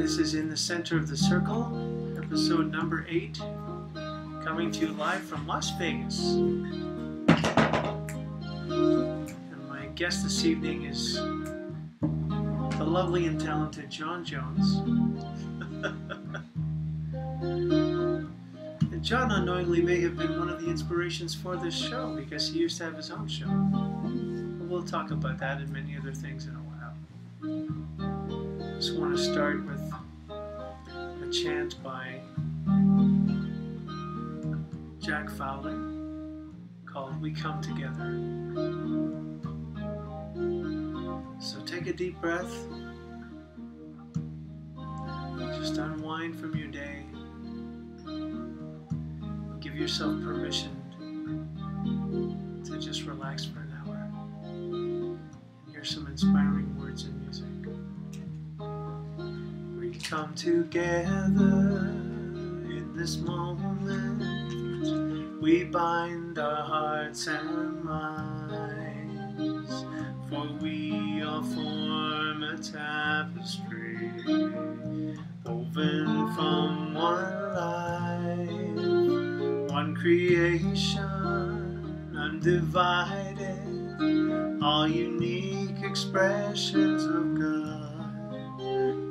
This is In the Center of the Circle, episode number 8, coming to you live from Las Vegas. And my guest this evening is the lovely and talented Johnn Jones. And John unknowingly may have been one of the inspirations for this show because he used to have his own show. But we'll talk about that and many other things in a while. I just want to start with a chant by Jack Fowler called We Come Together. So take a deep breath, just unwind from your day, give yourself permission to just relax for an hour and hear some inspiring words and music. We come together in this moment, we bind our hearts and minds, for we all form a tapestry woven from one life, one creation, undivided, all unique expressions of God.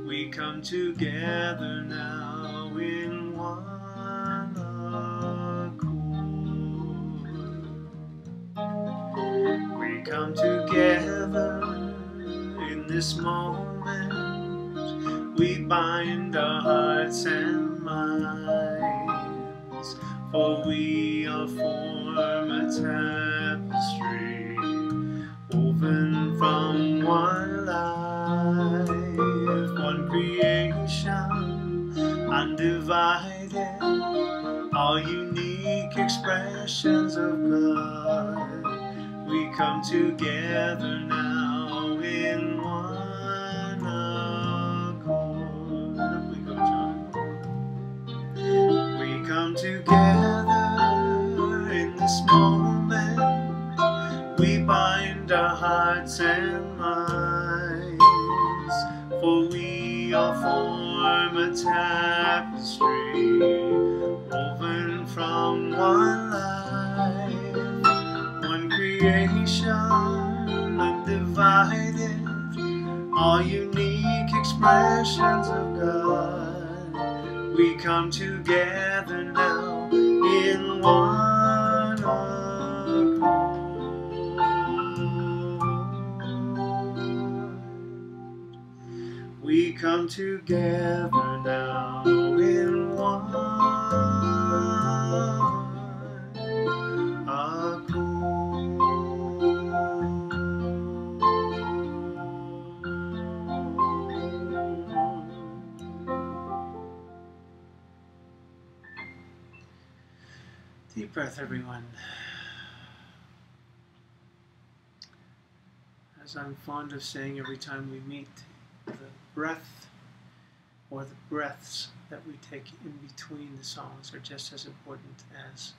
We come together now in one accord. We come together in this moment, we bind our hearts and minds, for we all form a tapestry woven from one life, one creation, undivided, all unique expressions of God. We come together now in one accord. Up we go, John. We come together in this moment, we bind our hearts and minds, for we all form a tapestry woven from one life, one creation, undivided, all unique expressions of God. We come together now in one accord. We come together now in one accord. Deep breath, everyone. As I'm fond of saying every time we meet, the breath or the breaths that we take in between the songs are just as important as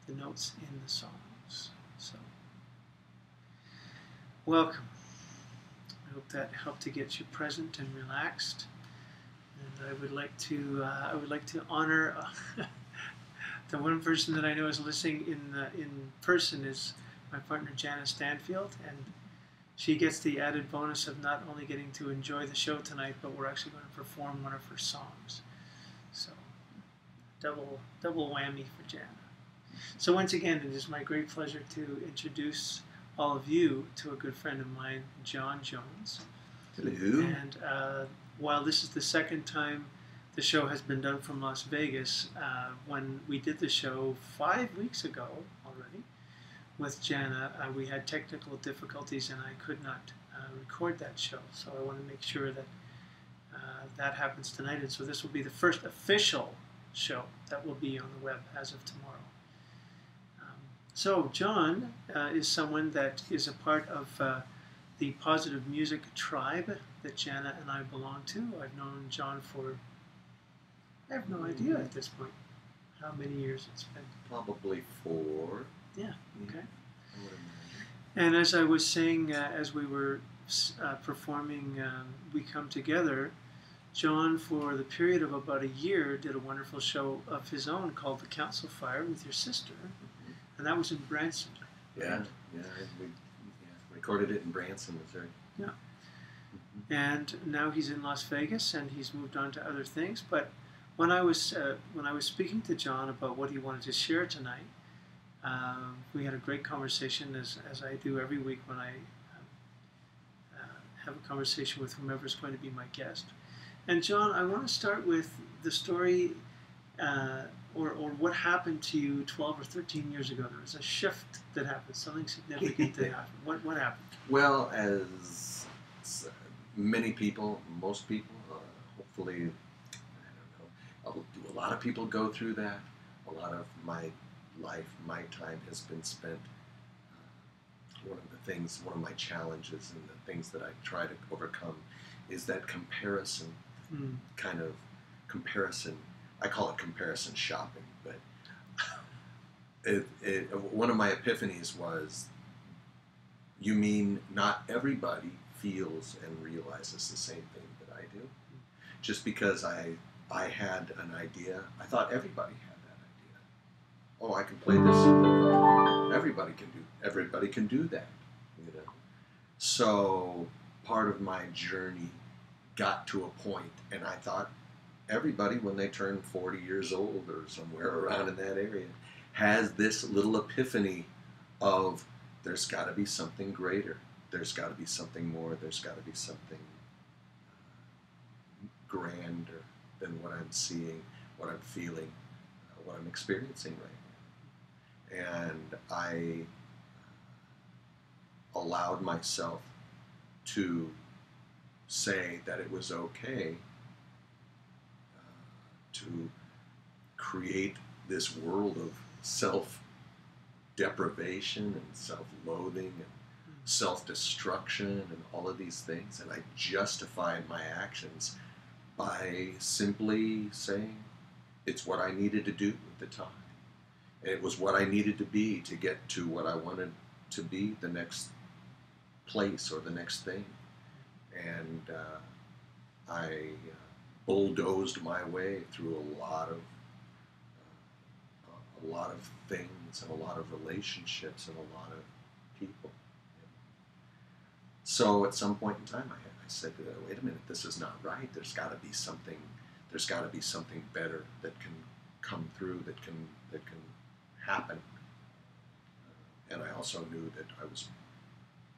the notes in the songs. So, welcome. I hope that helped to get you present and relaxed. And I would like to honor the one person that I know is listening in person is my partner Jana Stanfield, and she gets the added bonus of not only getting to enjoy the show tonight, but we're actually going to perform one of her songs. So, double whammy for Jana. So once again, it is my great pleasure to introduce all of you to a good friend of mine, Johnn Jones. Hello. And while this is the second time the show has been done from Las Vegas, when we did the show 5 weeks ago already, with Jana, we had technical difficulties and I could not record that show. So I want to make sure that that happens tonight. And so this will be the first official show that will be on the web as of tomorrow. So John is someone that is a part of the Positive Music tribe that Jana and I belong to. I've known John for, I have no idea at this point how many years it's been. Probably 4. Yeah, okay. I would imagine. And as I was saying, as we were performing We Come Together, John, for the period of about a year, did a wonderful show of his own called The Council Fire with your sister, and that was in Branson. Yeah, we recorded it in Branson, Missouri. Yeah. And now he's in Las Vegas, and he's moved on to other things. But when I was speaking to John about what he wanted to share tonight, we had a great conversation, as I do every week when I have a conversation with whomever is going to be my guest. And John, I want to start with the story, or what happened to you 12 or 13 years ago. There was a shift that happened, something significant that happened. What happened? Well, as many people, most people, hopefully, I don't know, a lot of people go through that. A lot of my life, my time has been spent. One of my challenges and the things that I try to overcome is that comparison, kind of comparison. I call it comparison shopping, but one of my epiphanies was, you mean not everybody feels and realizes the same thing that I do? Just because I had an idea, I thought everybody had that idea. Oh, I can play this. Everybody can do that, you know. So part of my journey got to a point, and I thought everybody, when they turn 40 years old or somewhere around in that area, has this little epiphany of, there's got to be something greater. There's got to be something more. There's got to be something grander than what I'm seeing, what I'm feeling, what I'm experiencing right now. And I allowed myself to say that it was okay to create this world of self-deprivation and self-loathing and self-destruction and all of these things. And I justified my actions by simply saying it's what I needed to do at the time. It was what I needed to be to get to what I wanted to be, the next place or the next thing. And I bulldozed my way through a lot of things and a lot of relationships and a lot of people. So at some point in time, I said, wait a minute, this is not right. There's got to be something. There's got to be something better that can come through, that can happen. And I also knew that I was,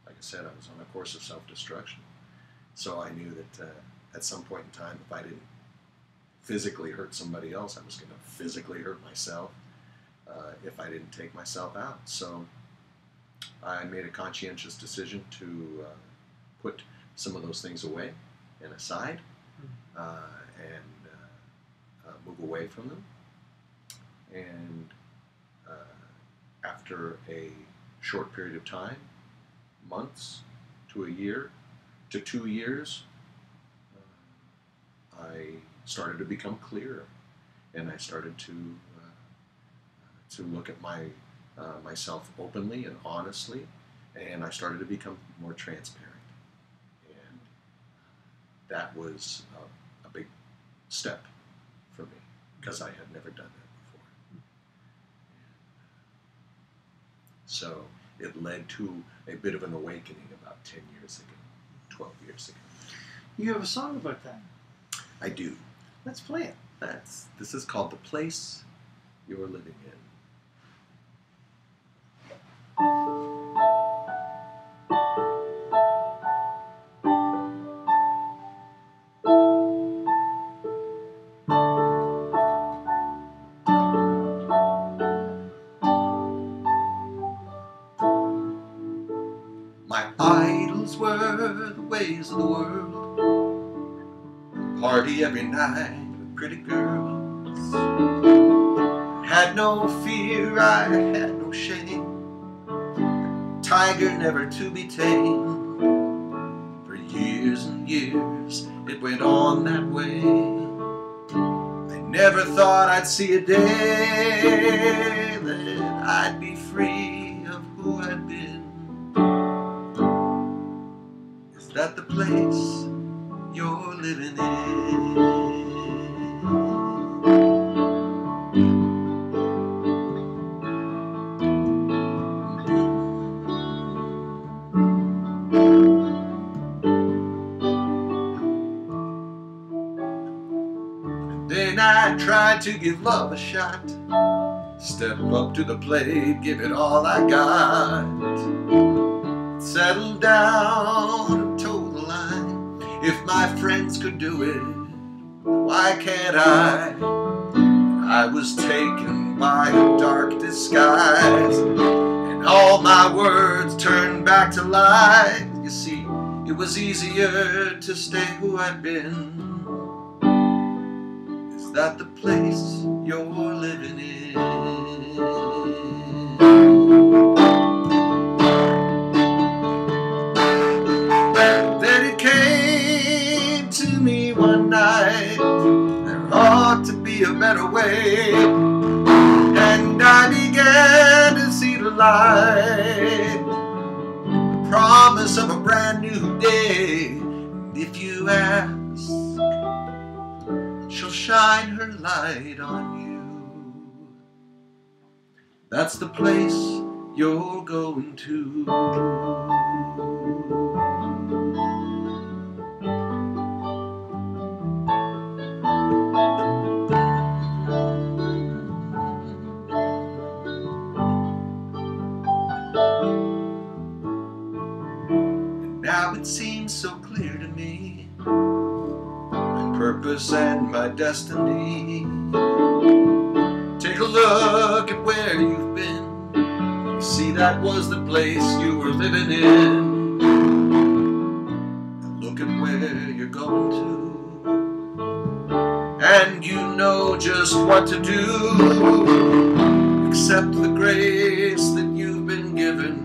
like I said, I was on a course of self-destruction. So I knew that at some point in time, if I didn't physically hurt somebody else, I was going to physically hurt myself if I didn't take myself out. So I made a conscientious decision to put some of those things away and aside, and move away from them. And after a short period of time, months to a year to 2 years, I started to become clearer, and I started to look at myself openly and honestly, and I started to become more transparent. And that was a big step for me, because I had never done that before. So it led to a bit of an awakening about 10 years ago, 12 years ago. You have a song about that. I do. Let's play it. This is called The Place You're Living In. My idols were the ways of the world, party every night with pretty girls. Had no fear, I had no shame, tiger never to be tamed. For years and years it went on that way. I never thought I'd see a day that I'd be free of who I'd been. Is that the place you're living in. Then I tried to give love a shot. Step up to the plate, give it all I got. Settle down and toe the line. If my friends could do it, why can't I? I was taken by a dark disguise, and all my words turned back to lies. You see, it was easier to stay who I'd been. Is that the place you're living in? Then it came to me one night, there ought to be a better way. And I began to see the light, the promise of a brand new day. And if you ask, she'll shine her light on you. That's the place you're going to. And now it seems so clear to me, my purpose and my destiny. Take a look at where you've been. You see, that was the place you were living in. And look at where you're going to, and you know just what to do. Accept the grace that you've been given.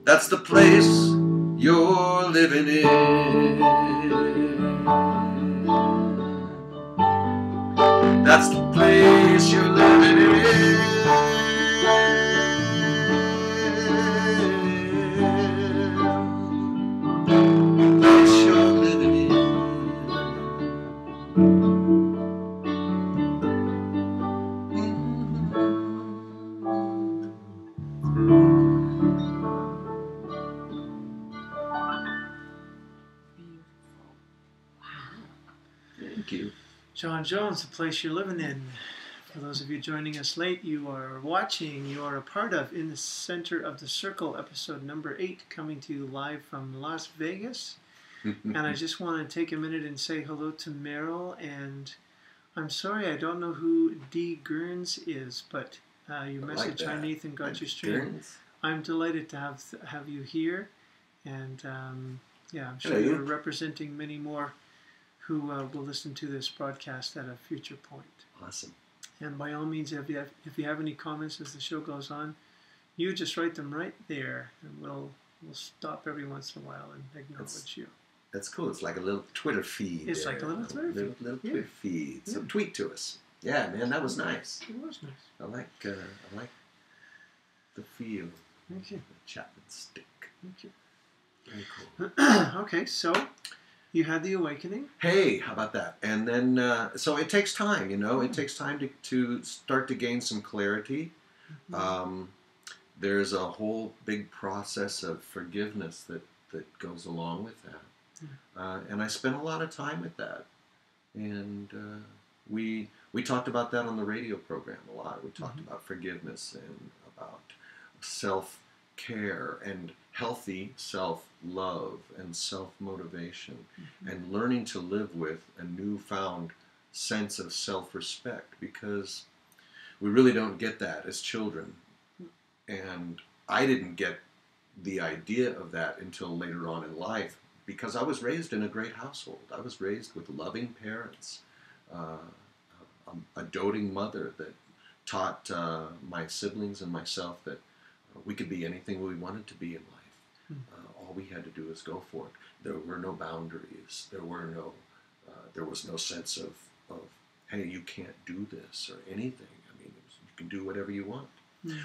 That's the place you're living in. That's the place you're living in. The place you're living in. Thank you. Johnn Jones, the place you're living in. For those of you joining us late, you are watching, you are a part of In the Center of the Circle, episode number 8, coming to you live from Las Vegas. And I just want to take a minute and say hello to Meryl. And I'm sorry, I don't know who D. Gurns is, but your message, hi Nathan, got your stream. I'm delighted to have you here. And yeah, I'm sure you're representing many more who will listen to this broadcast at a future point. Awesome. And by all means, if you have any comments as the show goes on, you just write them right there, and we'll stop every once in a while and acknowledge you. That's cool. It's like a little Twitter feed. It's like a little Twitter feed. Little Twitter feed. So tweet to us. Yeah, man, that was nice. It was nice. I like the feel. Thank you. The Chapman stick. Thank you. Very cool. Okay, so you had the awakening. Hey, how about that? And then, so it takes time, you know. It takes time to start to gain some clarity. Mm-hmm. There's a whole big process of forgiveness that goes along with that. Mm-hmm. And I spent a lot of time with that. And we talked about that on the radio program a lot. We talked about forgiveness and about self-care and healthy self-love and self-motivation, and learning to live with a newfound sense of self-respect, because we really don't get that as children. And I didn't get the idea of that until later on in life, because I was raised in a great household. I was raised with loving parents, a doting mother that taught my siblings and myself that we could be anything we wanted to be in life. All we had to do is go for it. There were no boundaries. There was no sense of hey, you can't do this or anything. I mean, you can do whatever you want,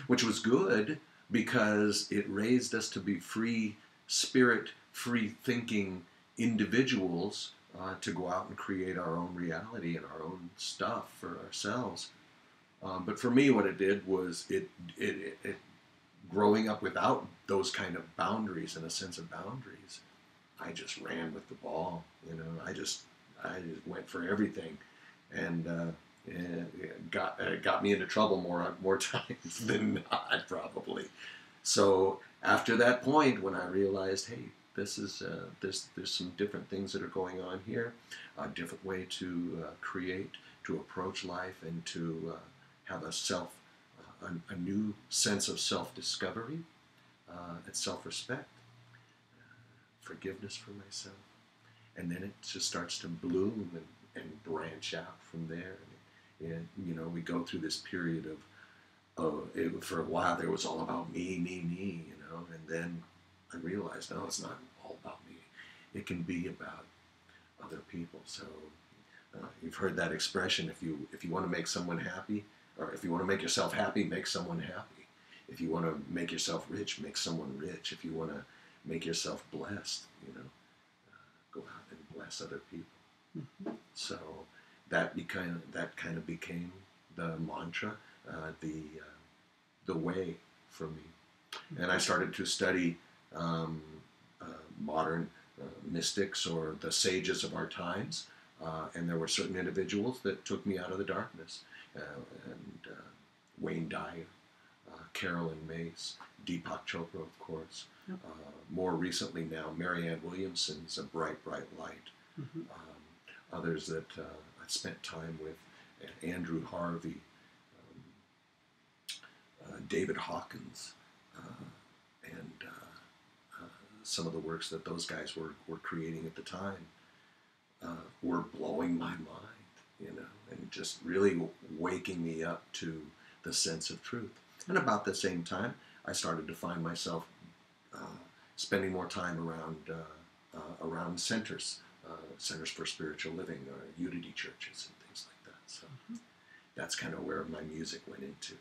which was good because it raised us to be free spirit, free thinking individuals to go out and create our own reality and our own stuff for ourselves. But for me, what it did was it growing up without those kind of boundaries and a sense of boundaries, I just ran with the ball. You know, I just went for everything, and it got me into trouble more times than not, probably. So after that point, when I realized, hey, this is there's some different things that are going on here, a different way to create, to approach life, and to have a new sense of self-discovery and self-respect, forgiveness for myself, and then it just starts to bloom and branch out from there. And you know, we go through this period of for a while there was all about me, you know, and then I realized, no, it's not all about me. It can be about other people. So you've heard that expression: if you want to make someone happy, or if you want to make yourself happy, make someone happy. If you want to make yourself rich, make someone rich. If you want to make yourself blessed, you know, go out and bless other people. Mm-hmm. So that kind of became the mantra, the way for me. Mm-hmm. And I started to study modern mystics, or the sages of our times, and there were certain individuals that took me out of the darkness. Wayne Dyer, Carolyn Mace, Deepak Chopra, of course. Yep. More recently now, Marianne Williamson's A Bright, Bright Light. Mm-hmm. Others that I've spent time with, Andrew Harvey, David Hawkins, and some of the works that those guys were creating at the time were blowing my mind, you know, and just really waking me up to the sense of truth. And about the same time, I started to find myself spending more time around centers for spiritual living, or unity churches and things like that. So that's kind of where my music went into,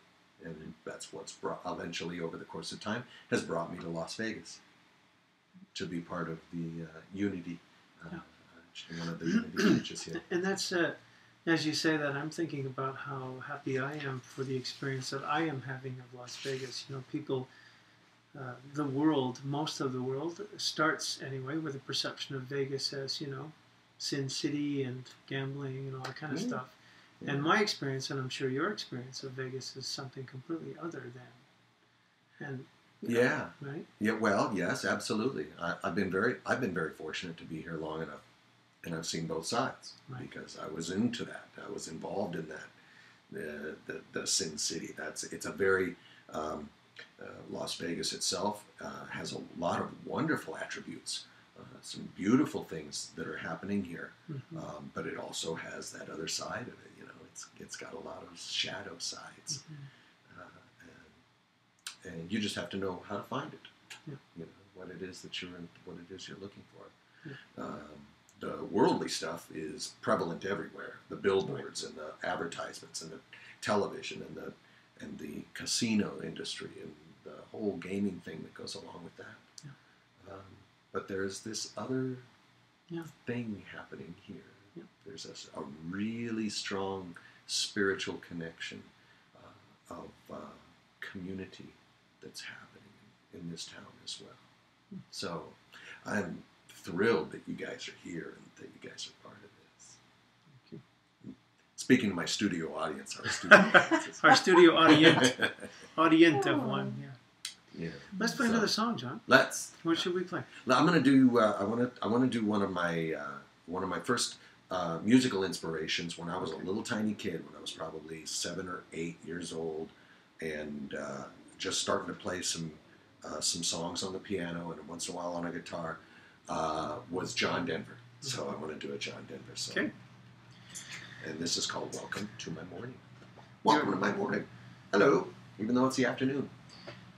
and that's what's brought, eventually over the course of time, has brought me to Las Vegas to be part of the unity, one of the unity churches here. And that's as you say that, I'm thinking about how happy I am for the experience that I am having of Las Vegas. You know, people, the world, most of the world, starts anyway with a perception of Vegas as, you know, Sin City and gambling and all that kind of stuff. Yeah. And my experience, and I'm sure your experience of Vegas, is something completely other than. And yeah, right? Yeah. Well, yes, absolutely. I've been very fortunate to be here long enough. And I've seen both sides, right, because I was into that. I was involved in that. The Sin City. It's a very Las Vegas itself has a lot of wonderful attributes, some beautiful things that are happening here. Mm-hmm. But it also has that other side of it. You know, it's got a lot of shadow sides, and you just have to know how to find it. Yeah. You know what it is that you're looking for. Yeah. The worldly stuff is prevalent everywhere. The billboards and the advertisements and the television and the casino industry and the whole gaming thing that goes along with that. Yeah. But there's this other thing happening here. Yeah. There's a really strong spiritual connection of community that's happening in this town as well. So I'm thrilled that you guys are here and that you guys are part of this. Thank you. Speaking to my studio audience, our studio audience of one, yeah. Let's play another song, John. Let's. What should we play? I'm going to do. I want to do one of my first musical inspirations when I was a little tiny kid, when I was probably 7 or 8 years old, and just starting to play some songs on the piano and once in a while on a guitar. Was John Denver. So I want to do a John Denver song. Okay. And this is called Welcome to My Morning. Welcome to my morning. Hello, even though it's the afternoon.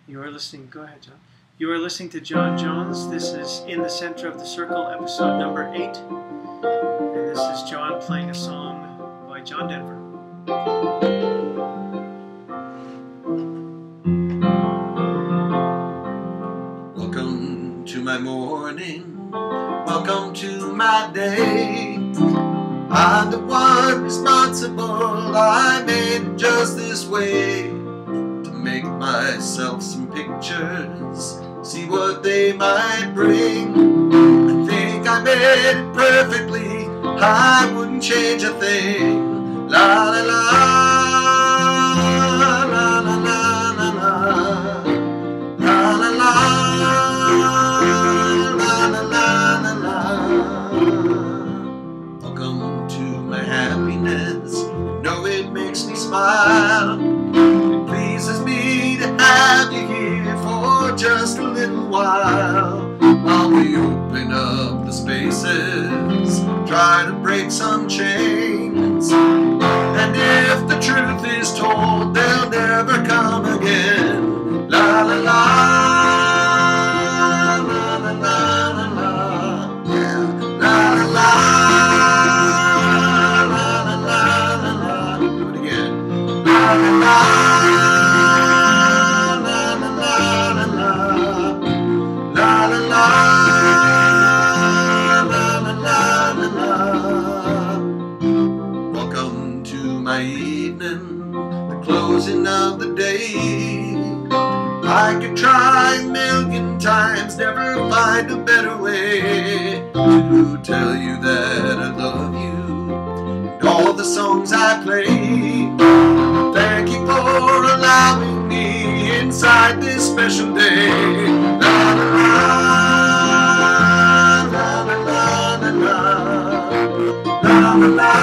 You are listening, go ahead, John. You are listening to Johnn Jones. This is In the Center of the Circle, episode number 8. And this is John playing a song by John Denver. Welcome to my my morning. Welcome to my day. I'm the one responsible. I made it just this way to make myself some pictures, see what they might bring. I think I made it perfectly. I wouldn't change a thing. La la la, la la la la la, la la la, la la la la. Welcome to my happiness. I know it makes me smile. It pleases me to have you here for just a little while. While we open up the spaces, try to break some chains. And if the truth is told, they'll never come again. La la la, la la la la la, yeah. La la la, la la la la la. Do it again. La la la, la la la la la, la la la, la la la la la. Welcome to my evening, the closing of the day. I could try a million times, never find a better way to tell you that I love you and all the songs I play. Thank you for allowing me inside this special day. La la la, la la la la la, la la la.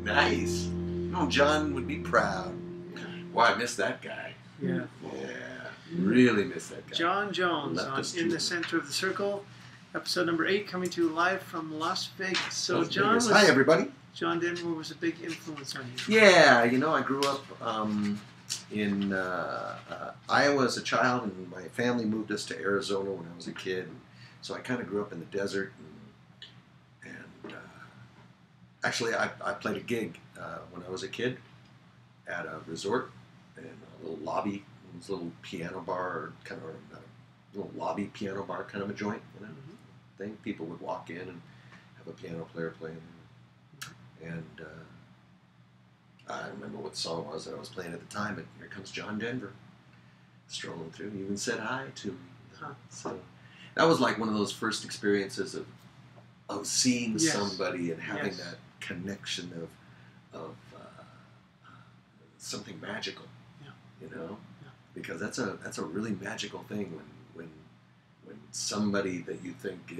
Nice. Oh, John would be proud. Why, I miss that guy. Yeah. Yeah. Really miss that guy. John Jones on In the Center of the Circle, episode number 8, coming to you live from Las Vegas. So Las John Vegas. was, Hi, everybody. John Denver was a big influence on you. Yeah, you know, I grew up in Iowa as a child, and my family moved us to Arizona when I was a kid. So I kind of grew up in the desert, and actually I played a gig when I was a kid at a resort in a little lobby, this little piano bar, or kind of a little lobby piano bar kind of a joint, you know, thing. People would walk in and have a piano player playing. And I remember what the song was that I was playing at the time, and here comes John Denver strolling through. He even said hi to me. So that was like one of those first experiences of seeing somebody and having that connection of something magical, you know, because that's a really magical thing when somebody that you think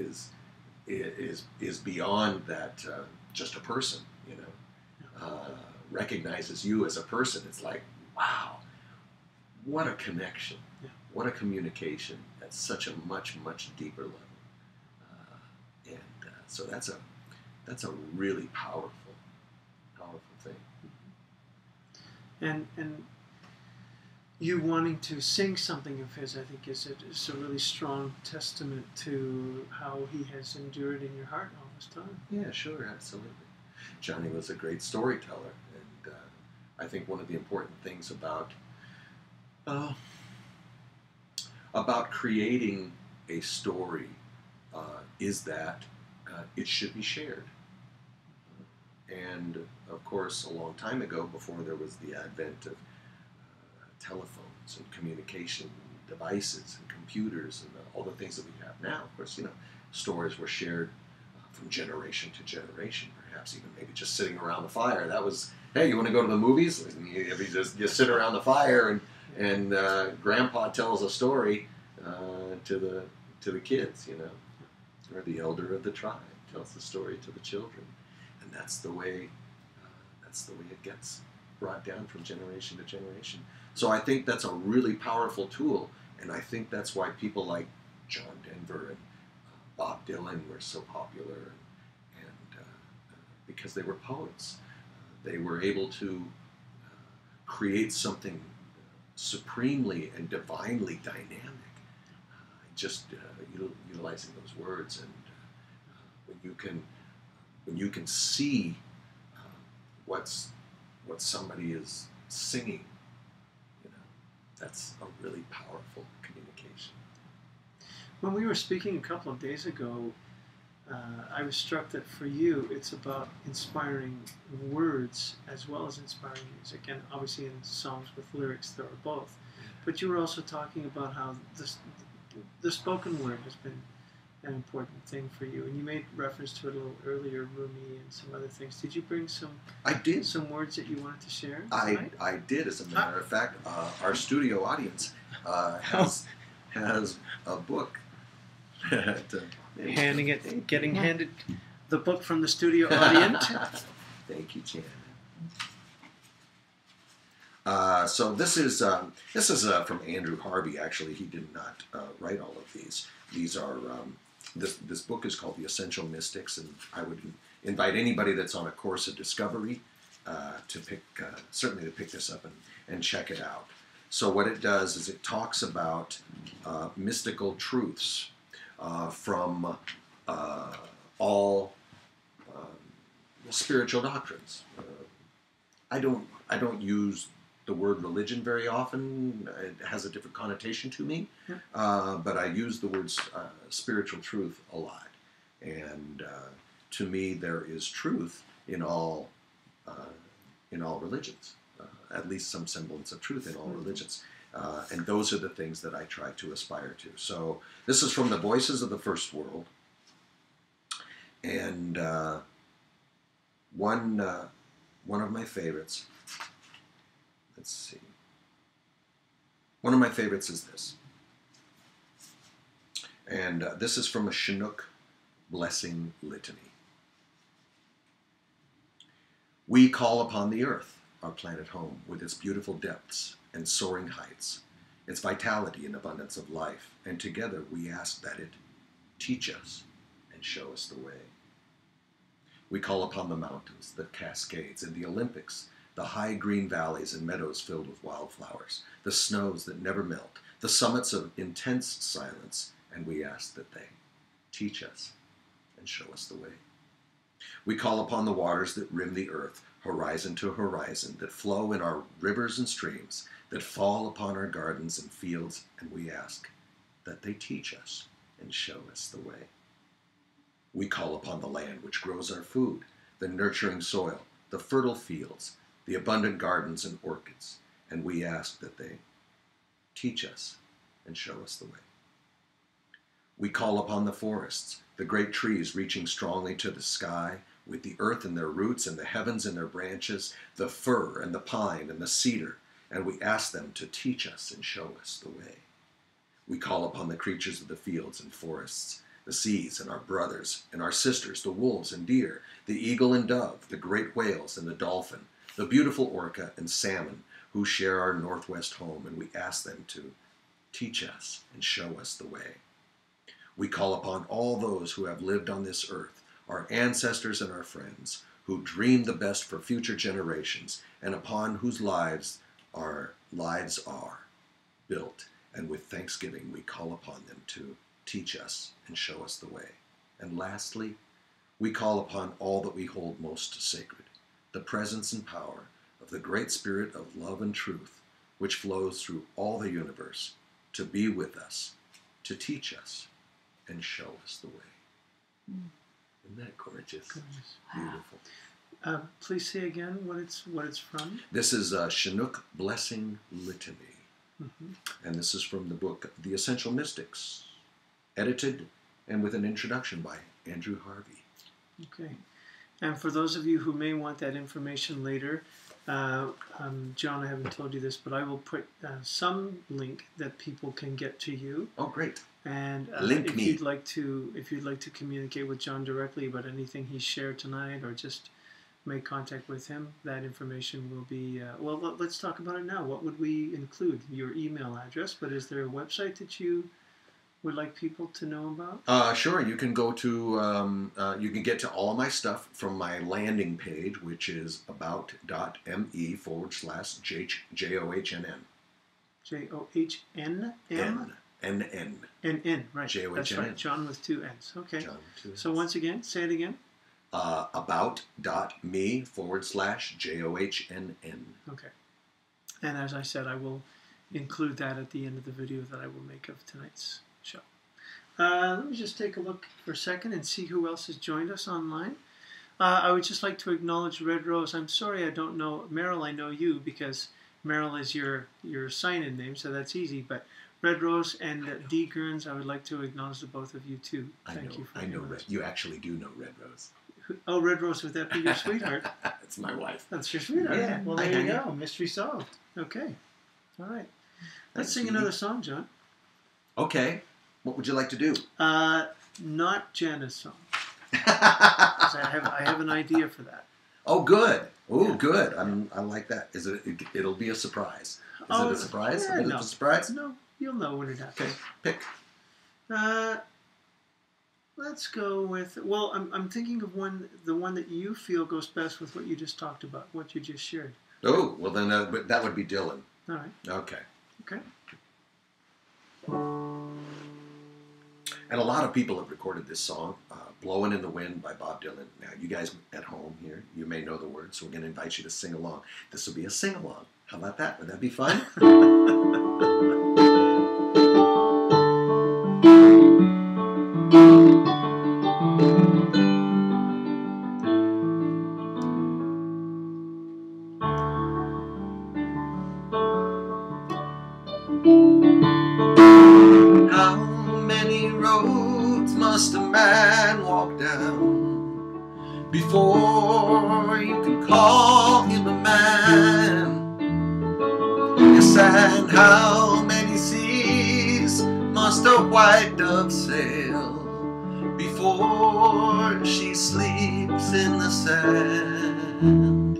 is beyond that just a person, you know, recognizes you as a person. It's like, wow, what a connection, what a communication at such a much deeper level, so that's a really powerful thing. And you wanting to sing something of his, I think, is a really strong testament to how he has endured in your heart all this time. Yeah, sure, absolutely. Johnny was a great storyteller, and I think one of the important things about creating a story is that it should be shared. And of course, a long time ago, before there was the advent of telephones and communication devices and computers and all the things that we have now, of course, you know, stories were shared from generation to generation, perhaps even maybe just sitting around the fire. That was, hey, you want to go to the movies? You sit around the fire and Grandpa tells a story to the kids, you know, or the elder of the tribe tells the story to the children, and that's the way it gets. brought down from generation to generation. So I think that's a really powerful tool, and I think that's why people like John Denver and Bob Dylan were so popular, and because they were poets. They were able to create something supremely and divinely dynamic, just utilizing those words. And when you can see what somebody is singing, that's a really powerful communication. When we were speaking a couple of days ago, I was struck that for you, it's about inspiring words as well as inspiring music. And obviously in songs with lyrics, there are both. But you were also talking about how the spoken word has been an important thing for you. And you made reference to it a little earlier, Rumi and some other things. Did you bring some words that you wanted to share tonight? I did, as a matter of fact. Our studio audience has a book that... getting handed the book from the studio audience. Thank you, Jan. So this is from Andrew Harvey. Actually, he did not write all of these. These are this book is called The Essential Mystics, and I would invite anybody that's on a course of discovery to pick this up and check it out. So what it does is it talks about mystical truths from all spiritual doctrines. I don't use the word religion very often. It has a different connotation to me, but I use the words spiritual truth a lot. And to me, there is truth in all religions. At least some semblance of truth in all religions. And those are the things that I try to aspire to. So this is from the Voices of the First World. And one of my favorites, let's see. One of my favorites is this. And this is from a Chinook blessing litany. We call upon the earth, our planet home, with its beautiful depths and soaring heights, its vitality and abundance of life, and together we ask that it teach us and show us the way. We call upon the mountains, the cascades, and the Olympics, the high green valleys and meadows filled with wildflowers, the snows that never melt, the summits of intense silence, and we ask that they teach us and show us the way. We call upon the waters that rim the earth, horizon to horizon, that flow in our rivers and streams, that fall upon our gardens and fields, and we ask that they teach us and show us the way. We call upon the land which grows our food, the nurturing soil, the fertile fields, the abundant gardens and orchids, and we ask that they teach us and show us the way. We call upon the forests, the great trees reaching strongly to the sky, with the earth in their roots and the heavens in their branches, the fir and the pine and the cedar, and we ask them to teach us and show us the way. We call upon the creatures of the fields and forests, the seas and our brothers and our sisters, the wolves and deer, the eagle and dove, the great whales and the dolphin, the beautiful orca and salmon who share our northwest home, and we ask them to teach us and show us the way. We call upon all those who have lived on this earth, our ancestors and our friends, who dream the best for future generations, and upon whose lives our lives are built. And with thanksgiving, we call upon them to teach us and show us the way. And lastly, we call upon all that we hold most sacred, the presence and power of the great spirit of love and truth, which flows through all the universe, to be with us, to teach us, and show us the way. Isn't that gorgeous? Beautiful. Please say again what it's from. This is a Chinook blessing litany. And this is from the book The Essential Mystics, edited and with an introduction by Andrew Harvey. Okay. And for those of you who may want that information later, John, I haven't told you this, but I will put some link that people can get to you. Oh, great! And link if me. If you'd like to communicate with John directly about anything he shared tonight, or just make contact with him, that information will be, well, let's talk about it now. What would we include? Your email address, but is there a website that you would like people to know about? Sure. You can go to, you can get to all of my stuff from my landing page, which is about.me/JOHNN. JOHNM? NN. NN, right. JOHNN. That's right. John with 2 N's. Okay. John with 2 N's. So once again, say it again. About.me/JOHNN. Okay. And as I said, I will include that at the end of the video that I will make of tonight's show. Let me just take a look for a second and see who else has joined us online. I would just like to acknowledge Red Rose. I'm sorry I don't know. Meryl, I know you because Meryl is your sign-in name, so that's easy. But Red Rose and D. Gerns, I would like to acknowledge the both of you too. Thank you for I know Red. You actually do know Red Rose. Oh, Red Rose, would that be your sweetheart? It's my wife. That's your sweetheart. Yeah. Well, there you go. Mystery solved. Okay. All right. Let's sing another song, John. Okay. What would you like to do? Not Jana's song. 'Cause I have an idea for that. Oh, good. Oh, Yeah. good. I like that. Is it? It'll be a surprise. Is it a surprise? Yeah, Is it no. a surprise? No, you'll know when it happens. Okay. Pick. Let's go with. Well, I'm thinking of the one that you feel goes best with what you just talked about, what you just shared. Oh, well then that would be Dylan. All right. Okay. Okay. And a lot of people have recorded this song, "Blowing in the Wind" by Bob Dylan. Now, you guys at home here, you may know the words, so we're going to invite you to sing along. This will be a sing along. How about that? Would that be fun? How many roads must a man walk down before you can call him a man? Yes, and how many seas must a white dove sail before she sleeps in the sand?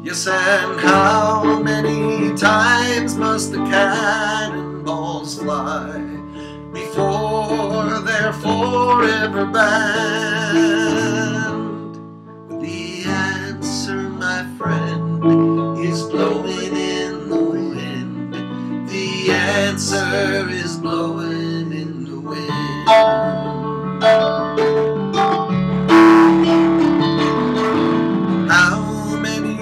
Yes, and how many times must the cannonballs fly before they're forever banned? The answer, my friend, is blowing in the wind. The answer is blowing in the wind. How many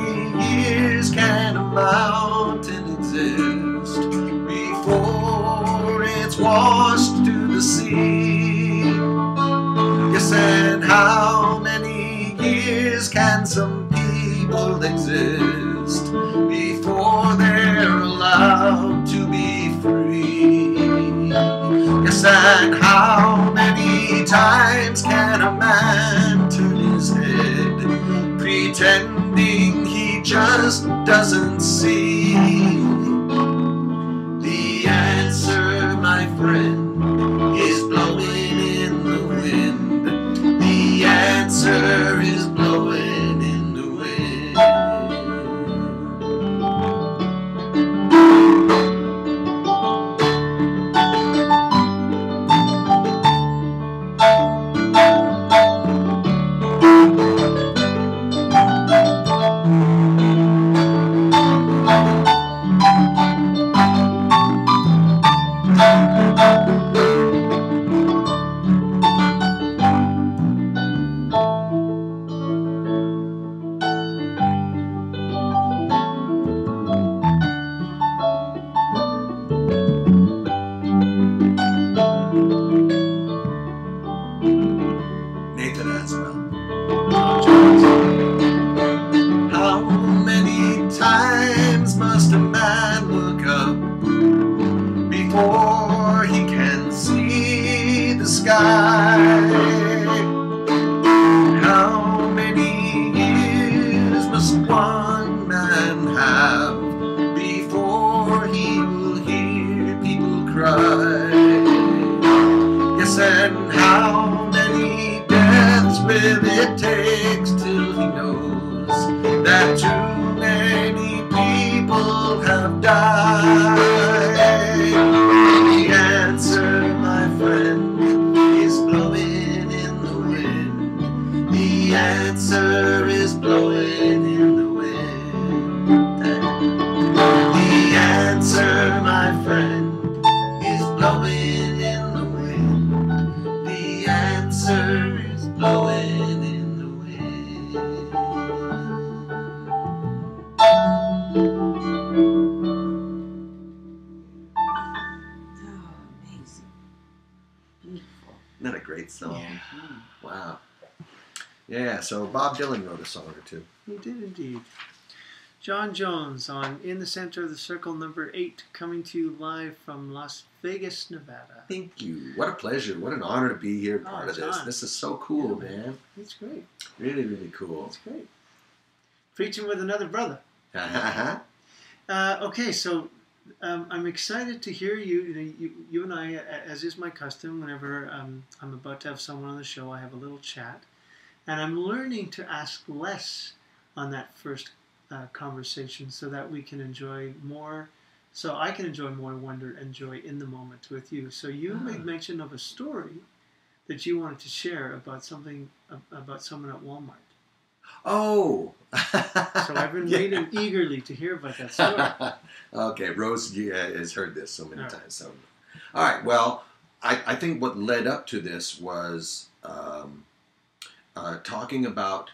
years can a mountain exist before it's washed to the sea? Yes, and how many years can some people exist before they're allowed to be free? Yes, and how many times can a man turn his head pretending he just doesn't see? The answer, my friend, is blowing in the wind. The answer is blowing in the wind. Nathan as well. How many times must a man look up before he can see the sky? How many years must one man have before he will hear people cry? Yes, and how many deaths will it take till he knows have died. The answer, my friend, is blowing in the wind. The answer is blowing in the wind. The answer, my friend, is blowing in the wind. The answer is blowing in the wind. Oh, amazing. Beautiful. Isn't that a great song? Yeah. Wow. Yeah, so Bob Dylan wrote a song or two. He did indeed. Johnn Jones on In the Center of the Circle number 8, coming to you live from Las Vegas, Nevada. Thank you. What a pleasure. What an honor to be here, part of this. John. This is so cool, Yeah, man. It's great. Really, really cool. It's great. Preaching with another brother. Okay, so I'm excited to hear you. You and I, as is my custom, whenever I'm about to have someone on the show, I have a little chat. And I'm learning to ask less on that first conversation so that we can enjoy more, so I can enjoy more wonder and joy in the moment with you. So you made mention of a story that you wanted to share about something, about someone at Walmart. Oh! So I've been waiting eagerly to hear about that story. Okay, Rose has heard this so many All right. times. So, all right, well, I think what led up to this was talking about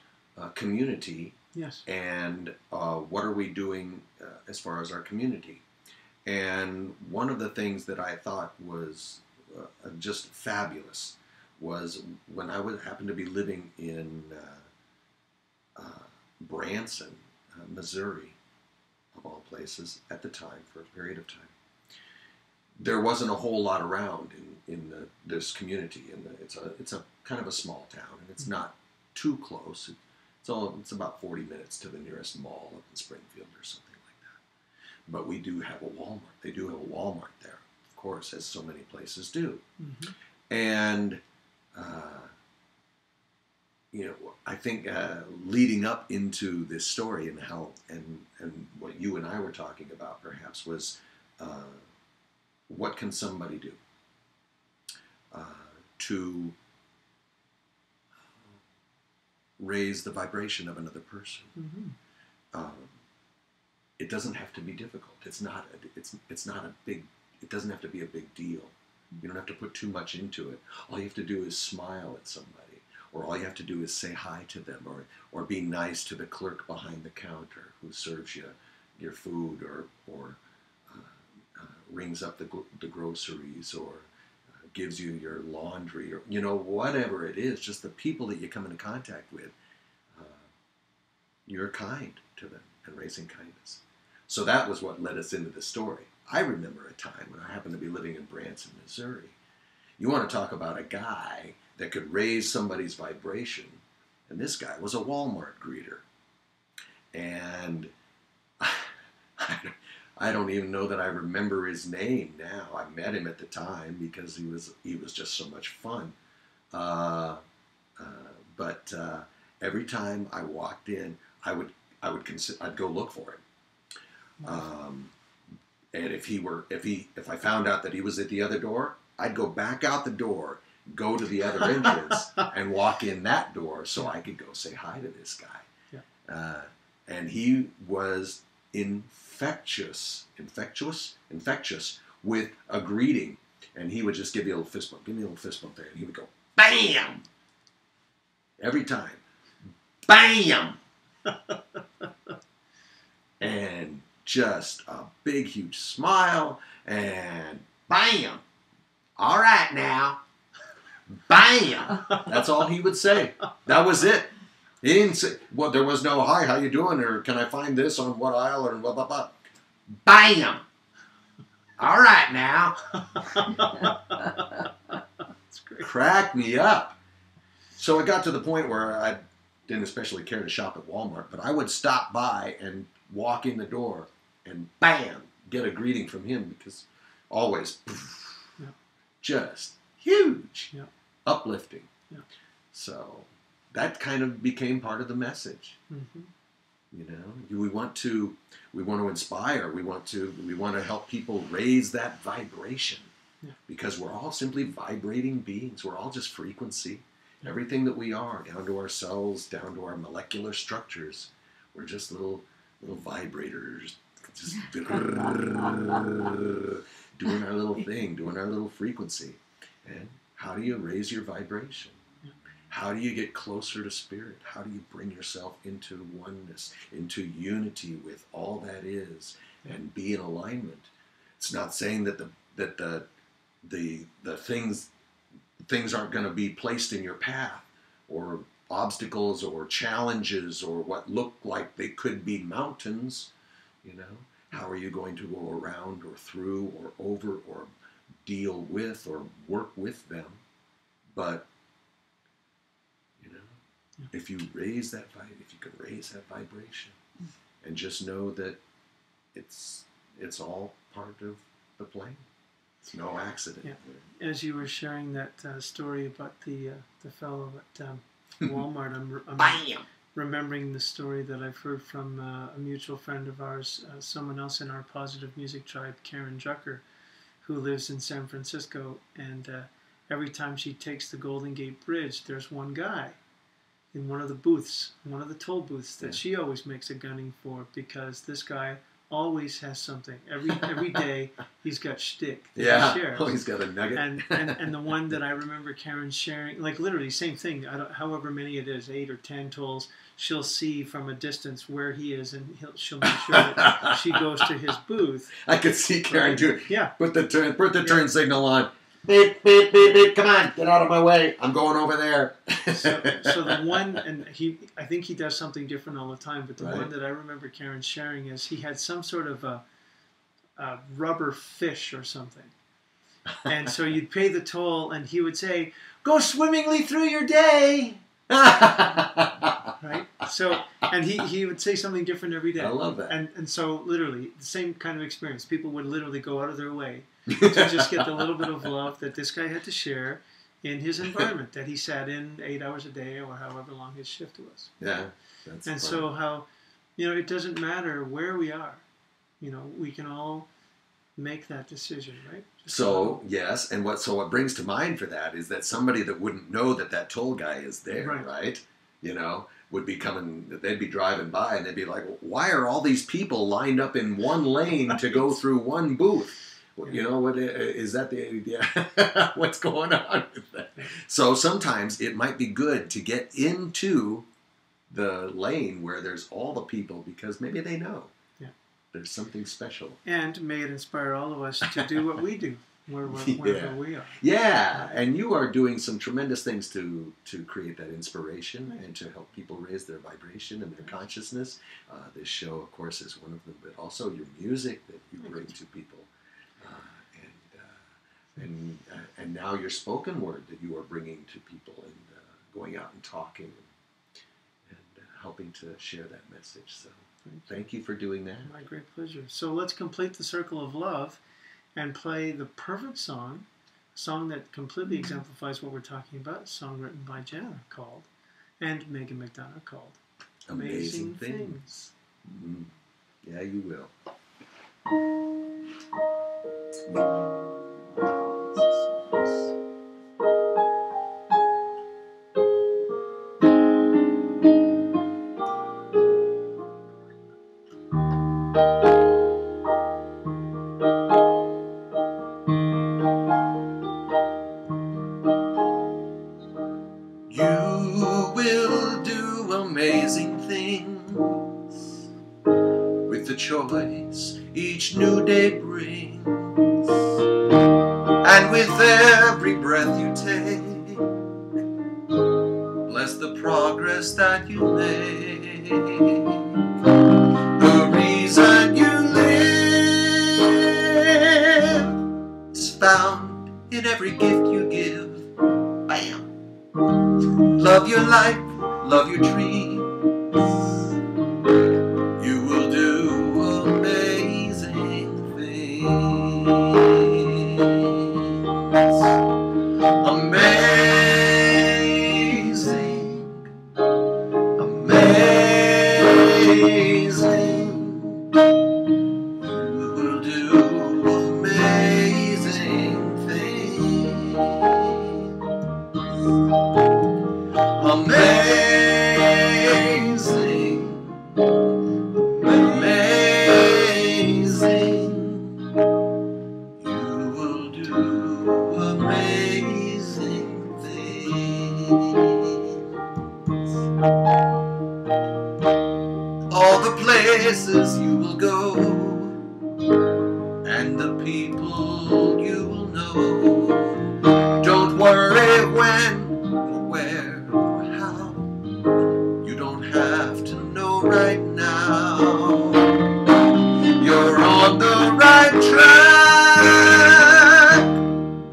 community. Yes. And what are we doing as far as our community? And one of the things that I thought was just fabulous was when I happened to be living in Branson, Missouri, of all places, at the time, for a period of time. There wasn't a whole lot around in this community. It's a kind of a small town, and it's not too close. It's about 40 minutes to the nearest mall up in Springfield or something like that. But we do have a Walmart. They do have a Walmart there, of course, as so many places do. Mm-hmm. And I think leading up into this story and how and what you and I were talking about perhaps was what can somebody do to raise the vibration of another person. Mm-hmm. It doesn't have to be difficult. It's not a big. It doesn't have to be a big deal. You don't have to put too much into it. All you have to do is smile at somebody, or all you have to do is say hi to them, or be nice to the clerk behind the counter who serves you your food, or rings up the groceries, or gives you your laundry, or whatever it is. Just the people that you come into contact with, you're kind to them and raising kindness. So that was what led us into the story. I remember a time when I happened to be living in Branson, Missouri. You want to talk about a guy that could raise somebody's vibration, and this guy was a Walmart greeter. And I don't even know that I remember his name now. I met him at the time because he was just so much fun. But every time I walked in, I'd go look for him. And if I found out that he was at the other door, I'd go back out the door, go to the other entrance, and walk in that door so I could go say hi to this guy. Yeah. And he was infectious with a greeting. And he would just give you a little fist bump. Give me a little fist bump there. And he would go, BAM! Every time. BAM! And just a big, huge smile. And BAM! All right now. BAM! That's all he would say. That was it. He didn't say, well, there was no, hi, how you doing? Or can I find this on what aisle? Or blah, blah, blah. BAM! All right now. That's great. Cracked me up. So it got to the point where I didn't especially care to shop at Walmart, but I would stop by and walk in the door and bam, get a greeting from him, because always poof, yeah. Just huge, yeah. Uplifting. Yeah. So that kind of became part of the message. Mm-hmm. You know, we want to inspire. We want to help people raise that vibration, because we're all simply vibrating beings. We're all just frequency. Everything that we are, down to our cells, down to our molecular structures, we're just little vibrators, just doing our little thing, doing our little frequency. And how do you raise your vibration? How do you get closer to spirit? How do you bring yourself into oneness, into unity with all that is, and be in alignment? It's not saying that the things aren't going to be placed in your path, or obstacles or challenges or what look like they could be mountains. You know, how are you going to go around or through or over or deal with or work with them? But if you raise that if you can raise that vibration, and just know that it's all part of the plan. It's no accident. Yeah. As you were sharing that story about the fellow at Walmart, I'm remembering the story that I've heard from a mutual friend of ours, someone else in our positive music tribe, Karen Drucker, who lives in San Francisco, and every time she takes the Golden Gate Bridge, there's one guy in one of the booths, one of the toll booths, that she always makes a gunning for, because this guy always has something. Every day he's got shtick that he shares. Oh, he's got a nugget. And the one that I remember Karen sharing, like literally same thing, however many it is, 8 or 10 tolls, she'll see from a distance where he is, and she'll make sure that she goes to his booth. I could see Karen do it. Yeah. Put the turn signal on. Beep, beep, beep, beep. Come on, get out of my way. I'm going over there. So the one, and I think he does something different all the time, but the one that I remember Karen sharing is he had some sort of a rubber fish or something. And so you'd pay the toll, and he would say, "Go swimmingly through your day." Right? So, and he would say something different every day. I love that. And so literally, the same kind of experience. People would literally go out of their way to just get the little bit of love that this guy had to share in his environment that he sat in 8 hours a day or however long his shift was. Yeah. That's and fun. So how, it doesn't matter where we are. We can all make that decision, right? So, yes, and what brings to mind for that is that somebody that wouldn't know that toll guy is there, right? Would be coming, they'd be driving by and they'd be like, why are all these people lined up in one lane to go through one booth? What is that? What's going on with that? So sometimes it might be good to get into the lane where there's all the people, because maybe they know there's something special. And may it inspire all of us to do what we do, wherever we are. Yeah, and you are doing some tremendous things to create that inspiration and to help people raise their vibration and their consciousness. This show, of course, is one of them, but also your music that you bring to people. And now your spoken word that you are bringing to people, and going out and talking and helping to share that message. So thank you for doing that. My great pleasure. So let's complete the circle of love and play the perfect song, a song that completely exemplifies what we're talking about, a song written by Jana called, and Megan McDonough called, Amazing Things. Mm-hmm. Yeah, you will. You will do amazing things with the choice each new day brings, and with every breath you take, bless the progress that you make. The reason you live is found in every gift you give. Bam! Love your life, love your dreams. You will do amazing things. Amazing, amazing people you will know. Don't worry when or where or how. You don't have to know right now. You're on the right track.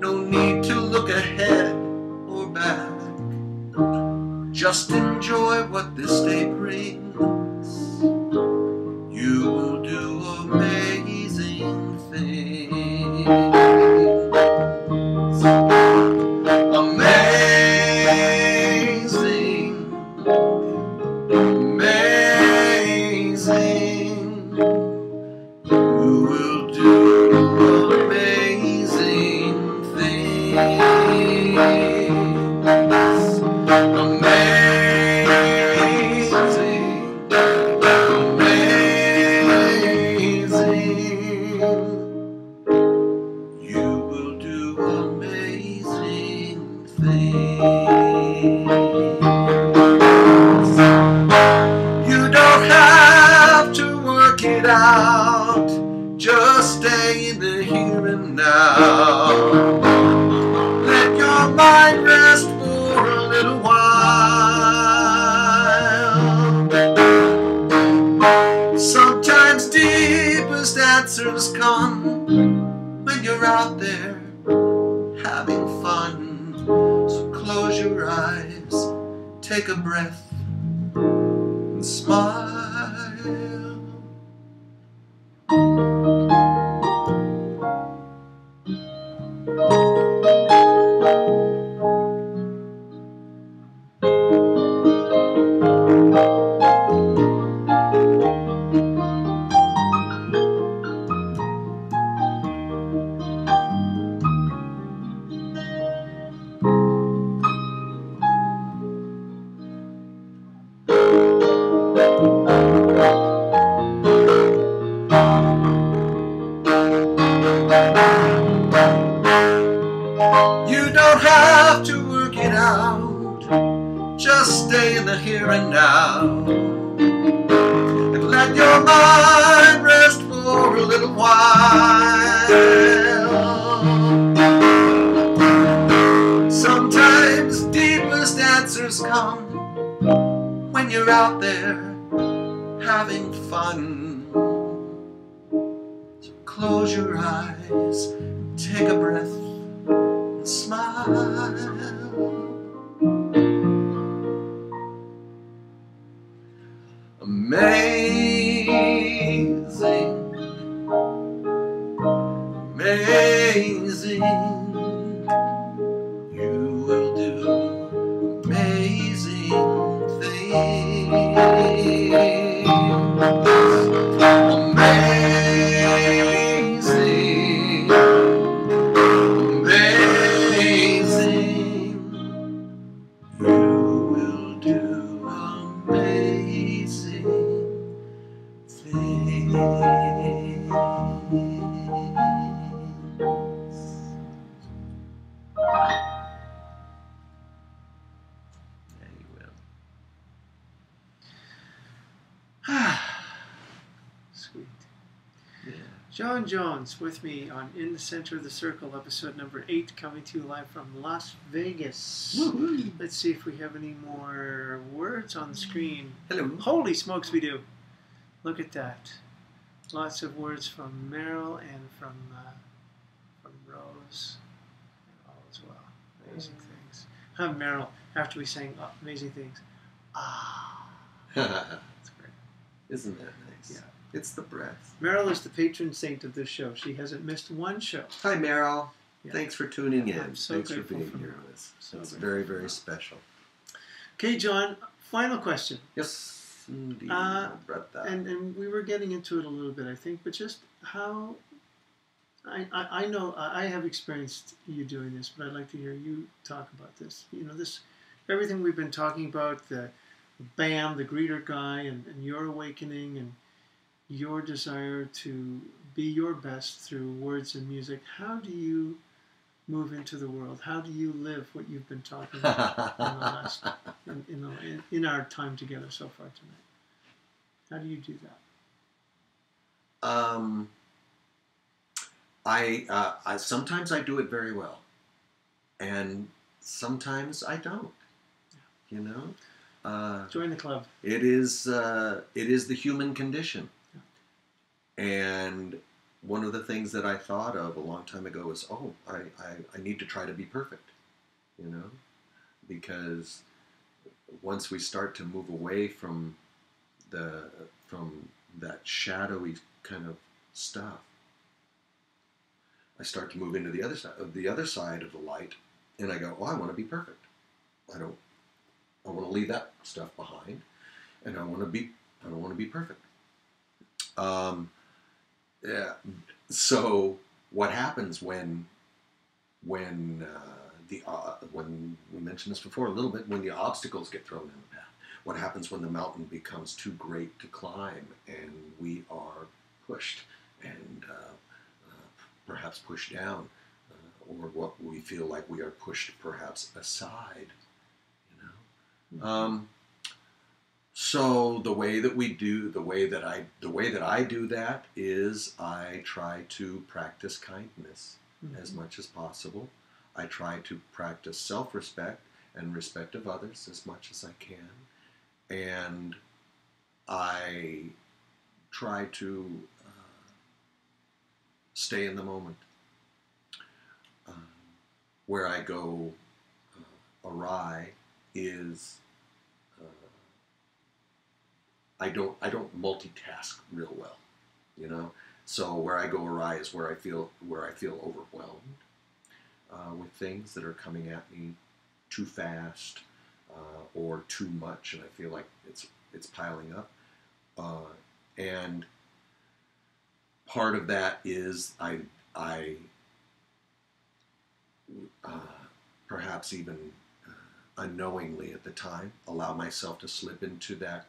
No need to look ahead or back. Just enjoy what this day brings. You will do amazing things. Amazing. Amazing. You will do amazing things. Amazing. Amazing. You will do amazing things. You don't have to work it out. Just stay in the here and now. Let your mind rest for a little while. Sometimes deepest answers come when you're out there having fun. So close your eyes, take a breath, and smile. You don't have to work it out. Just stay in the here and now. And let your mind rest for a little while. Sometimes deepest answers come when you're out there having fun. So close your eyes, take a breath, and smile. Amazing, amazing. You will do amazing things. Amazing, amazing. You will do amazing things. Yeah, you will. Sweet. Yeah. Johnn Jones with me on In the Center of the Circle, episode number 8, coming to you live from Las Vegas. Woo-hoo. Let's see if we have any more words on the screen. Hello. Holy smokes, we do. Look at that. Lots of words from Meryl and from Rose and all as well. Amazing things. Meryl, after we sang amazing things. That's great. Isn't that nice? Yeah. It's the breath. Meryl is the patron saint of this show. She hasn't missed one show. Hi, Meryl. Yeah. Thanks for tuning in. I'm so Thanks for grateful being for here Meryl. with us. So It's grateful very, for very Meryl. special. Okay, John, final question. Yes, indeed. Brother. And we were getting into it a little bit, I think, but just how I know I have experienced you doing this, but I'd like to hear you talk about this. You know, this everything we've been talking about, the BAM, the greeter guy, and your awakening and your desire to be your best through words and music. How do you move into the world? How do you live what you've been talking about in the last in our time together so far tonight? How do you do that? I sometimes I do it very well, and sometimes I don't. You know, Join the club. it is the human condition, and one of the things that I thought of a long time ago is, oh, I need to try to be perfect. You know, because once we start to move away from that shadowy kind of stuff, I start to move into the other side of the light, and I go, oh, I want to be perfect. I want to leave that stuff behind, and I don't want to be perfect. Yeah. So what happens when we mentioned this before a little bit, when the obstacles get thrown in the path? What happens when the mountain becomes too great to climb and we are pushed and perhaps pushed down, or what we feel like we are pushed perhaps aside, you know? So the way that I do that is I try to practice kindness as much as possible. I try to practice self-respect and respect of others as much as I can. And I try to stay in the moment. Where I go awry is I don't multitask real well, you know. So where I go awry is where I feel overwhelmed with things that are coming at me too fast or too much, and I feel like it's piling up. And part of that is I perhaps even unknowingly at the time allow myself to slip into that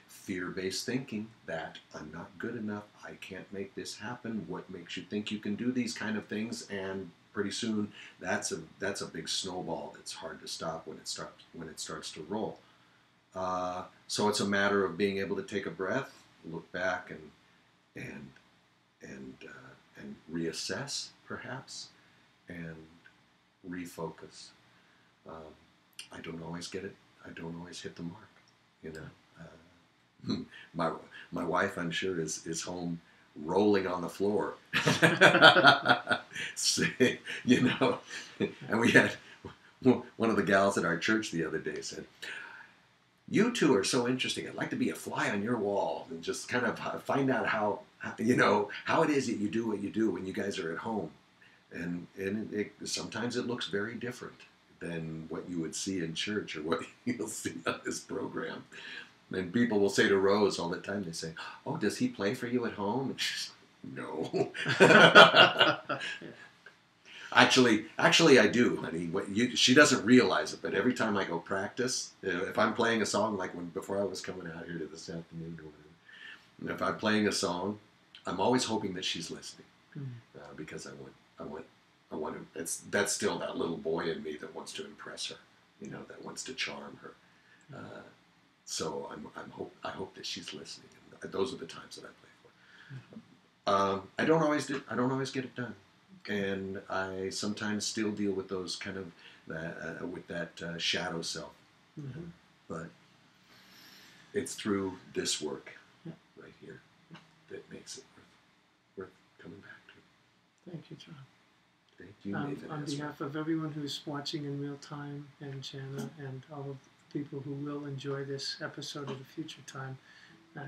fear-based thinking that I'm not good enough, I can't make this happen, what makes you think you can do these kind of things? And pretty soon that's a big snowball that's hard to stop when it starts to roll. So it's a matter of being able to take a breath, look back, and reassess perhaps, and refocus. I don't always get it. I don't always hit the mark, you know. My wife, I'm sure, is home rolling on the floor. You know, and we had one of the gals at our church the other day said, "You two are so interesting. I'd like to be a fly on your wall and just kind of find out how it is that you do what you do when you guys are at home." And sometimes it looks very different than what you would see in church or what you'll see on this program. And people will say to Rose all the time, they say, "Oh, does he play for you at home?" And she's like, "No." Actually, I do, honey. She doesn't realize it, but every time I go practice, if I'm playing a song, like before I was coming out here to this afternoon or whatever, and if I'm playing a song, I'm always hoping that she's listening, because I want to. That's still that little boy in me that wants to impress her, you know, that wants to charm her. So I hope that she's listening, and those are the times that I play for. I don't always get it done, and I sometimes still deal with those kind of with that shadow self. But it's through this work right here that makes it worth coming back to. Thank you, John. Thank you, Nathan. On behalf of everyone who's watching in real time, and Jana, and all of the people who will enjoy this episode at a future time,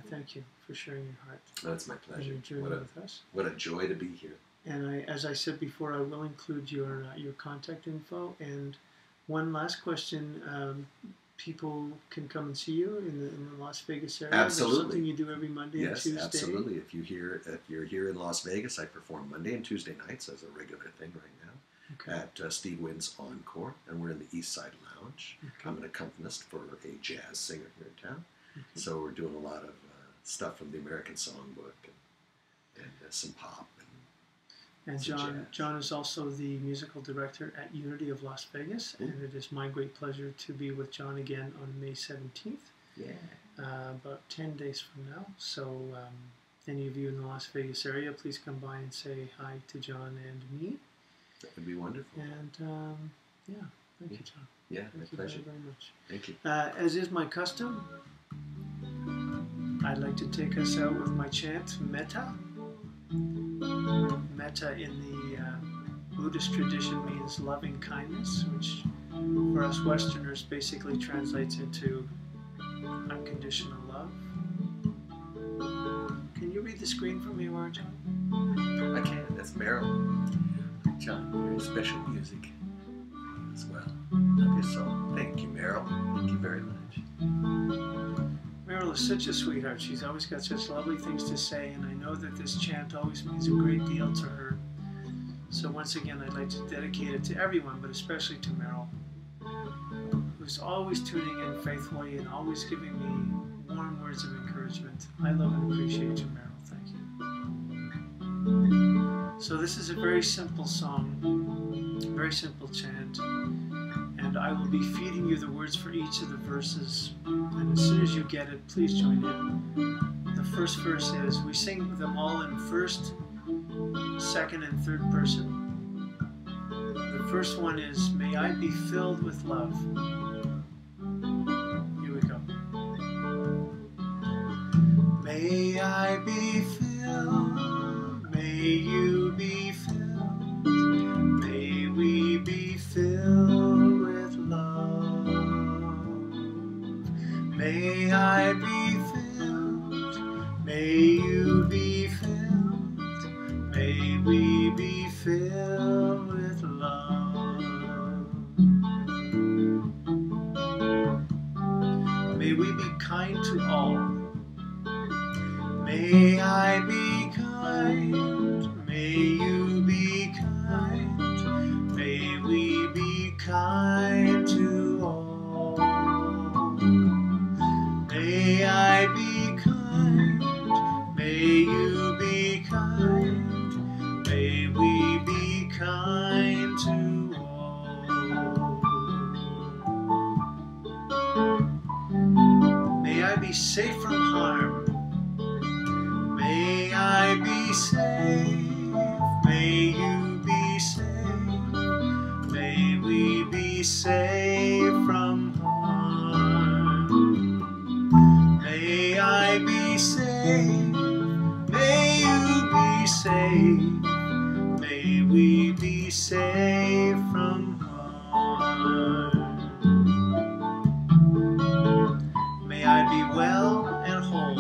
thank you for sharing your heart. That's my pleasure. And your journey with us. What a joy to be here. And as I said before, I will include your contact info. And one last question: people can come and see you in the Las Vegas area. Absolutely. There's something you do every Monday and Tuesday. Yes, absolutely. If you're here in Las Vegas, I perform Monday and Tuesday nights as a regular thing right now. Okay. At Steve Wynn's Encore, and we're in the East Side Lounge. Okay. I'm an accompanist for a jazz singer here in town. Okay. So we're doing a lot of stuff from the American Songbook and some pop. And John is also the musical director at Unity of Las Vegas, and it is my great pleasure to be with John again on May 17th. Yeah. About 10 days from now. So any of you in the Las Vegas area, please come by and say hi to John and me. That would be wonderful. And yeah, thank you, John. Yeah, Thank my you pleasure. very, very much. Thank you. As is my custom, I'd like to take us out with my chant, Metta. Metta in the Buddhist tradition means loving kindness, which for us Westerners basically translates into unconditional love. Can you read the screen for me, John? I can. That's Meryl. John, very special music as well. Love your song. Thank you, Meryl. Thank you very much. Meryl is such a sweetheart. She's always got such lovely things to say, and I know that this chant always means a great deal to her. So once again, I'd like to dedicate it to everyone, but especially to Meryl, who's always tuning in faithfully and always giving me warm words of encouragement. I love and appreciate you, Meryl. Thank you. So this is a very simple song, very simple chant, and I will be feeding you the words for each of the verses. And as soon as you get it, please join in. The first verse is, we sing them all in first, second, and third person. The first one is, may I be filled with love. Here we go. May I be filled, may you be filled, may we be filled with love. May I be filled, may you be filled, may we be filled with love. May we be kind to all. May I be kind, may you be kind, may we be kind to all. May I be kind, may you be kind, may we be kind to all. May I be safe from harm. May I be safe, may you be safe, may we be safe from harm. May I be safe, may you be safe, may we be safe from harm. May I be well and whole.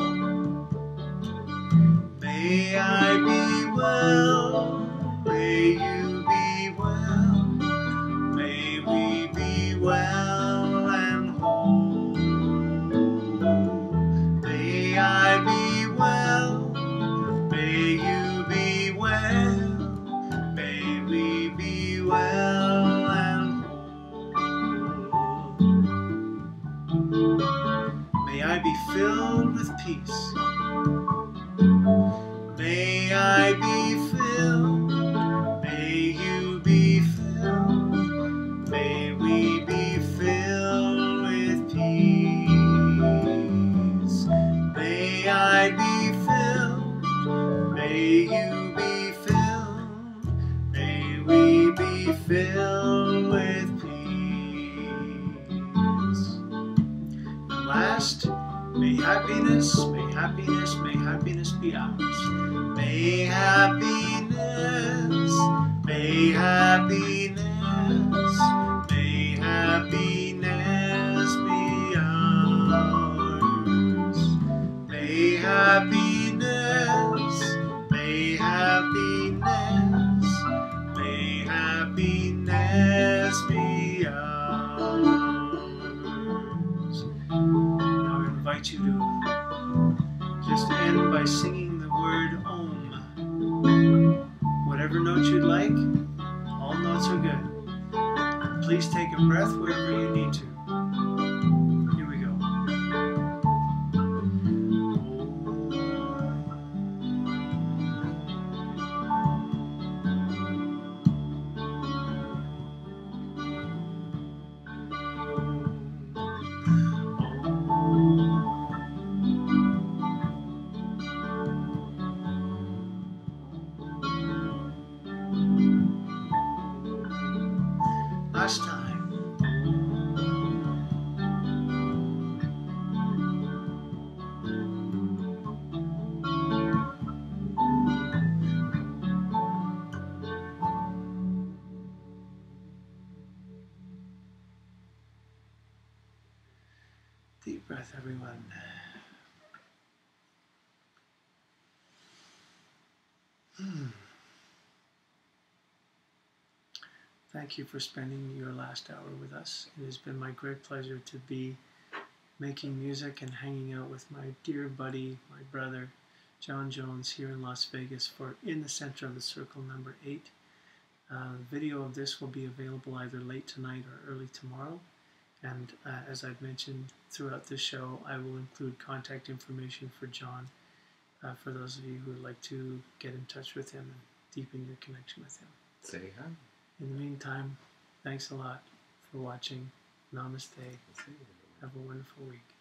May I be well, may you be well, may we be well and whole. May I be well, may you be well, may we be well and whole. May I be filled with peace. May I be filled, may you be filled, may we be filled with peace. May I be filled, may you be filled, may we be filled with peace. And last, may happiness be ours. May happiness, may happiness, may happiness be ours. May happiness, may happiness, may happiness be ours. Now I invite you to just end by singing the word Om. Whatever note you'd like, all notes are good. And please take a breath wherever you need to. Here we go. breath, everyone. Thank you for spending your last hour with us. It has been my great pleasure to be making music and hanging out with my dear buddy, my brother, Johnn Jones, here in Las Vegas for In the Center of the Circle number 8. Video of this will be available either late tonight or early tomorrow. And as I've mentioned throughout this show, I will include contact information for John for those of you who would like to get in touch with him and deepen your connection with him. Say hi. In the meantime, thanks a lot for watching. Namaste. See you. Have a wonderful week.